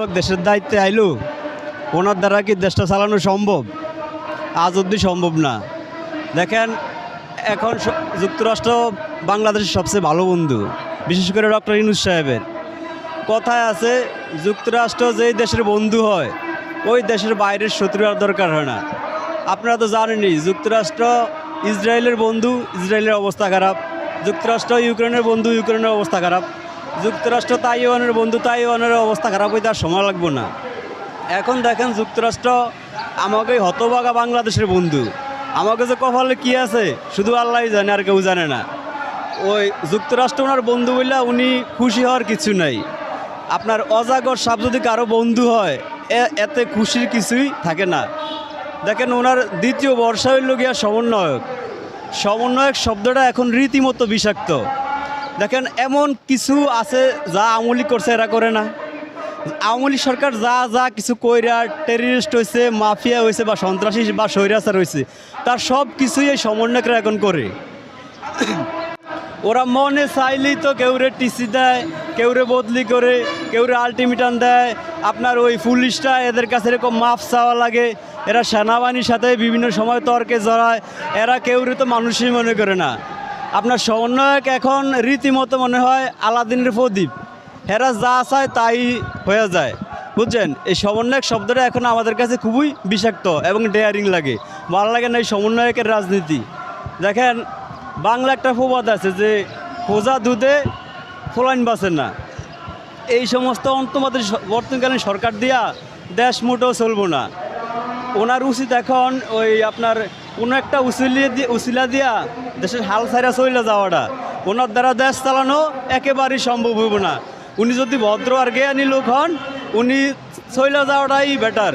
লোক দেশের দায়িত্বে আইলো, ওনার দ্বারা কি দেশটা চালানো সম্ভব? আজ অবধি সম্ভব না। দেখেন এখন যুক্তরাষ্ট্র বাংলাদেশের সবচেয়ে ভালো বন্ধু, বিশেষ করে ডক্টর ইউনূস সাহেবের কথায় আছে, যুক্তরাষ্ট্র যেই দেশের বন্ধু হয় ওই দেশের বাইরের শত্রু আর দরকার হয় না। আপনারা তো জানেনই, যুক্তরাষ্ট্র ইসরায়েলের বন্ধু, ইসরায়েলের অবস্থা খারাপ। যুক্তরাষ্ট্র ইউক্রেনের বন্ধু, ইউক্রেনের অবস্থা খারাপ। যুক্তরাষ্ট্র তাইওয়ানের বন্ধু, তাইওয়ানের অবস্থা খারাপ হইতে আর সময় লাগবে না। এখন দেখেন যুক্তরাষ্ট্র আমাকে হতভাগা বাংলাদেশের বন্ধু, আমাকে যে কপালে কী আছে শুধু আল্লাহই জানে, আর কেউ জানে না। ওই যুক্তরাষ্ট্র ওনার বন্ধু বললে উনি খুশি হওয়ার কিছু নাই। আপনার অজাগর সাপ যদি কারো বন্ধু হয় এতে খুশির কিছুই থাকে না। দেখেন ওনার দ্বিতীয় বর্ষা হইল গিয়া সমন্বয়ক। সমন্বয়ক শব্দটা এখন রীতিমতো বিষাক্ত। দেখেন এমন কিছু আছে যা আওয়ামী লীগ করছে এরা করে না। আওয়ামী লীগ সরকার যা যা কিছু কইরা টেররিস্ট হয়েছে, মাফিয়া হয়েছে বা সন্ত্রাসী বা স্বৈরাচার হয়েছে, তার সব কিছুই এই সমন্বয়করা এখন করে। ওরা মনে চাইলেই তো কেউরে টিসি দেয়, কেউরে বদলি করে, কেউরে আলটিমেটাম দেয়। আপনার ওই পুলিশটা এদের কাছে এরকম মাফ চাওয়া লাগে। এরা সেনাবাহিনীর সাথে বিভিন্ন সময় তর্কে জড়ায়। এরা কেউরে তো মানুষই মনে করে না। আপনার সমন্বয়ক এখন রীতিমতো মনে হয় আলাদিনের প্রদীপ, এরা যা চায় তাই হয়ে যায়, বুঝছেন? এই সমন্বয়ক শব্দটা এখন আমাদের কাছে খুবই বিষাক্ত এবং ডেয়ারিং লাগে, ভালো লাগে না এই সমন্বয়কের রাজনীতি। দেখেন বাংলা একটা প্রবাদ আছে যে খোঁজা দুধে ফোলাইন বাঁচে না। এই সমস্ত অন্তর্মাদের বর্তমানকালীন সরকার দিয়া দেশ মোটেও চলবো না। ওনার উচিত এখন ওই আপনার কোনো একটা উসিলা দিয়া দেশের হাল ছাইরা চলে যাওয়াটা। ওনার দ্বারা দেশ চালানো একেবারেই সম্ভব হইব না। উনি যদি ভদ্র আর জ্ঞানী লোক হন, উনি চলে যাওয়াটাই বেটার।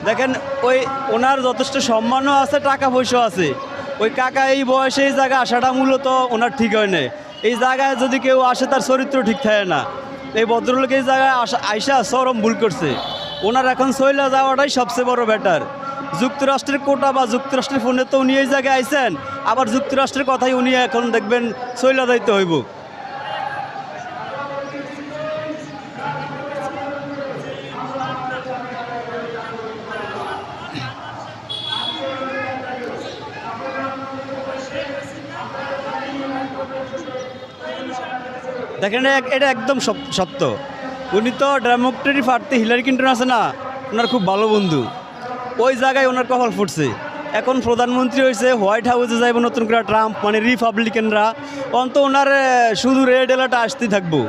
দেখেন ওই ওনার যথেষ্ট সম্মানও আছে, টাকা পয়সাও আছে। ওই কাকা এই বয়সে এই জায়গায় আসাটা মূলত ওনার ঠিক হয় না। এই জায়গায় যদি কেউ আসে তার চরিত্র ঠিক থাকে না। এই ভদ্রলোক এই জায়গায় আইসা চরম ভুল করছে। ওনার এখন চলে যাওয়াটাই সবচেয়ে বড় বেটার। যুক্তরাষ্ট্রের কোটা বা যুক্তরাষ্ট্রের ফোনে তো উনি এই জায়গায় আইসেন, আবার যুক্তরাষ্ট্রের কথাই উনি এখন দেখবেন চলে যাইতে হইব। দেখেন এটা একদম সত্য। উনি তো ডেমোক্রেটিক প্রার্থী হিলারি ক্লিন্টন আছে না, ওনার খুব ভালো বন্ধু। ওই জায়গায় ওনার কপাল ফুটছে। এখন প্রধানমন্ত্রী হয়েছে, হোয়াইট হাউসে যাইব নতুন করে ট্রাম্প, মানে রিপাবলিকানরা। অন্ত ওনার শুধু রেড অ্যালার্ট আসতেই থাকবো।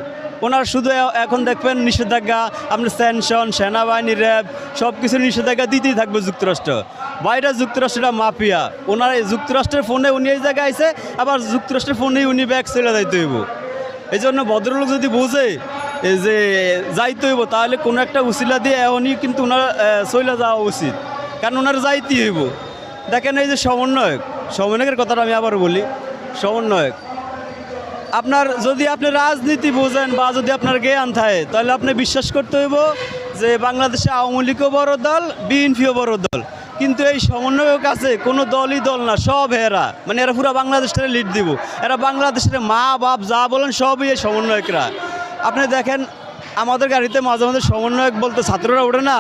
ওনার শুধু এখন দেখবেন নিষেধাজ্ঞা, আপনার স্যানশন, সেনাবাহিনী, র্যাব সব কিছু নিষেধাজ্ঞা দিতেই থাকবে যুক্তরাষ্ট্র। বাইরে যুক্তরাষ্ট্রটা মাফিয়া। ওনার যুক্তরাষ্ট্রের ফোনে উনি এই জায়গায় আইসে, আবার যুক্তরাষ্ট্রের ফোনেই উনি ব্যাগ ছেড়ে যাইতে হইব। এই জন্য ভদ্রলোক যদি বোঝে যে যাইতে হইব, তাহলে কোনো একটা উসিলা দিয়ে এমনই কিন্তু ওনার চলে যাওয়া উচিত, কারণ ওনার যাইতেই হইব। দেখেন এই যে সমন্বয়কের কথাটা আমি আবার বলি। সমন্বয়ক আপনার যদি আপনি রাজনীতি বোঝেন বা যদি আপনার জ্ঞান থাকে, তাহলে আপনি বিশ্বাস করতে হইব যে বাংলাদেশে আওয়ামী লীগও বড় দল, বিএনপিও বড় দল। কিন্তু এই সমন্বয়ক আছে কোনো দলই দল না, সব এরা, মানে এরা পুরো বাংলাদেশটারে লিড দিব। এরা বাংলাদেশের মা বাপ যা বলেন সবই এই সমন্বয়করা। আপনি দেখেন আমাদের গাড়িতে মাঝে মাঝে সমন্বয়ক বলতে ছাত্ররা ওঠে না,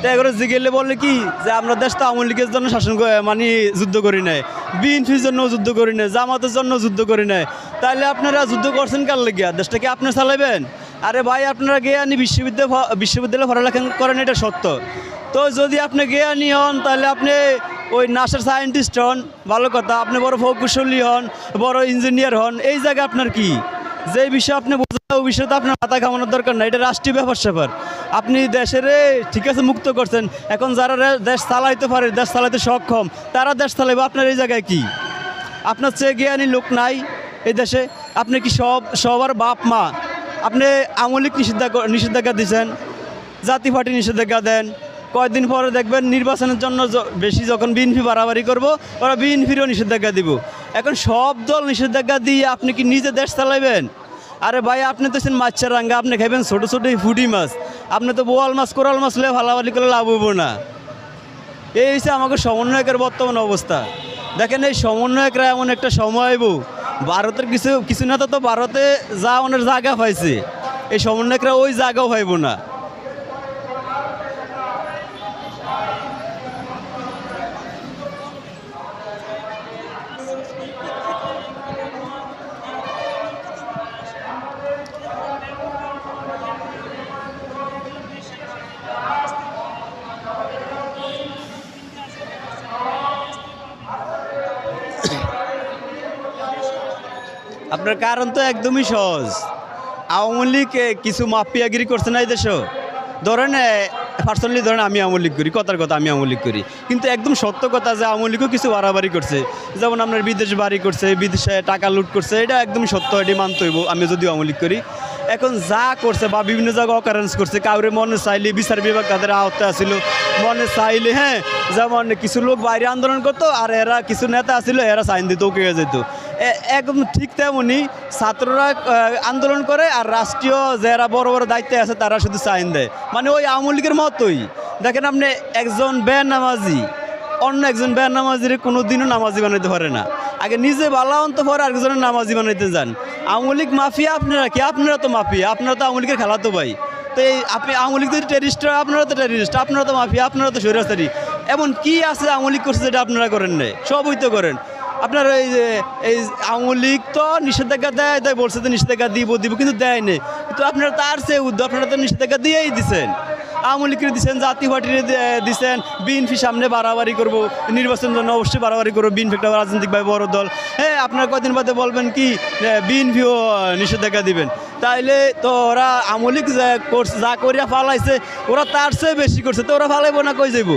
তো এগুলো জিগেলে বলে কি যে আমরা দেশ তো আওয়ামী লীগের জন্য শাসন মানে যুদ্ধ করি নাই, বিএনপির জন্য যুদ্ধ করি নাই, জামাতের জন্য যুদ্ধ করি নাই। তাহলে আপনারা যুদ্ধ করছেন কার লেগিয়া? দেশটা কি আপনি চালাবেন? আরে ভাই আপনারা জ্ঞানী বিশ্ববিদ্যালয়ে পড়ালেখা করেন, এটা সত্য। তো যদি আপনি জ্ঞানী হন তাহলে আপনি ওই নাসার সায়েন্টিস্ট হন, ভালো কথা। আপনি বড় প্রকৌশলী হন, বড় ইঞ্জিনিয়ার হন, এই জায়গায় আপনার কি? যে বিষয়ে আপনি বোঝেন ওই বিষয়ে তো আপনার মাথা ঘামানোর দরকার না। এটা রাষ্ট্রীয় ব্যাপার। আপনি দেশের ঠিক আছে মুক্ত করছেন, এখন যারা দেশ চালাইতে পারে, দেশ চালাইতে সক্ষম, তারা দেশ চালাইবে। আপনার এই জায়গায় কি? আপনার চেয়ে জ্ঞানী লোক নাই এই দেশে? আপনি কি সবার বাপ মা? আপনি আওয়ামী লীগ নিষেধাজ্ঞা দিচ্ছেন, জাতীয় পার্টি নিষেধাজ্ঞা দেন, কয়েকদিন পরে দেখবেন নির্বাচনের জন্য বেশি যখন বিএনপি বাড়াবাড়ি করবো, ওরা বিএনপিরও নিষেধাজ্ঞা দিব। এখন সব দল নিষেধাজ্ঞা দিয়ে আপনি কি নিজে দেশ চালাইবেন? আরে ভাই আপনি তো মাছের রাঙ্গা, আপনি খাইবেন ছোটো ছোটো ফুটি মাছ। আপনি তো বোয়াল মাছ, কোরাল মাছ লে ভালাবালি করে লাভ হইব না। এই হচ্ছে আমাকে সমন্বয়কের বর্তমান অবস্থা। দেখেন এই সমন্বয়করা এমন একটা সময় হইব, ভারতের কিছু নেতা তো ভারতে যা ওনার জায়গা পাইছে, এই সমন্বয়করা ওই জায়গাও পাইব না। আপনার কারণ তো একদমই সহজ। আওয়ামী লীগ কিছু মাফিয়াগিরি করছে না এই দেশে। ধরেন পার্সোনালি ধরেন আমি আওয়ামী লীগ করি, কথার কথা আমি আওয়ামী লীগ করি, কিন্তু একদম সত্য কথা যে আওয়ামী লীগও কিছু বাড়াবাড়ি করছে। যেমন আপনার বিদেশ বাড়ি করছে, বিদেশে টাকা লুট করছে, এটা একদমই সত্য, এটি মানতে হইব আমি যদিও আওয়ামী লীগ করি। এখন যা করছে বা বিভিন্ন জায়গায় অকারেন্স করছে, কাউরে মনে চাইলে বিচার বিভাগ তাদের আওতায় আসিল, মনে চাইলে যেমন কিছু লোক বাইরে আন্দোলন করতো আর এরা কিছু নেতা আসিল, এরা সাইন দিত, ওকে যেত। একদম ঠিক তেমনই ছাত্ররা আন্দোলন করে আর রাষ্ট্রীয় যারা বড় বড় দায়িত্বে আছে তারা শুধু সাইন দেয়, মানে ওই আওয়ামী লীগের মতোই। দেখেন আপনি একজন বেনামাজি অন্য একজন বেনামাজির কোনো দিনও নামাজি বানাইতে পারে না, আগে নিজে বালা অন্ত পরে আরেকজনের নামাজি বানাইতে যান। আওয়ামী লীগ মাফিয়া আপনারা কি? আপনারা তো মাফিয়া, আপনারা তো আওয়ামী লীগের খেলাতো ভাই। তো এই আপনি আওয়ামী লীগ যদি টেরিস্ট, আপনারা তো টেরিস্ট, আপনারা তো মাফিয়া, আপনারা তো স্বৈরাচারী। এমন কি আছে আওয়ামী লীগ করছে যেটা আপনারা করেন নাই? সবই তো করেন আপনার। এই আওয়ামী লীগ তো নিষেধাজ্ঞা দেয়, তাই বলছে তো নিষেধাজ্ঞা দিব, কিন্তু দেয়নি। কিন্তু আপনারা তার চেয়ে উদ্যোগ, আপনারা তো নিষেধাজ্ঞা দিয়েই দিচ্ছেন। আওয়ামী লীগকে দিচ্ছেন, জাতীয় পার্টির দিচ্ছেন, বিএনপি সামনে বাড়াবাড়ি করবো, নির্বাচন জন্য অবশ্যই বাড়াবাড়ি করবো, বিএনপি একটা রাজনৈতিকভাবে বড় দল। আপনারা কদিন বাদে বলবেন কি বিএনপিও নিষেধাজ্ঞা দিবেন, তাইলে তো ওরা আওয়ামী লীগ যা করিয়া ফালাইছে, ওরা তার চেয়ে বেশি করছে, তো ওরা ফালাইবো না কই যাইব?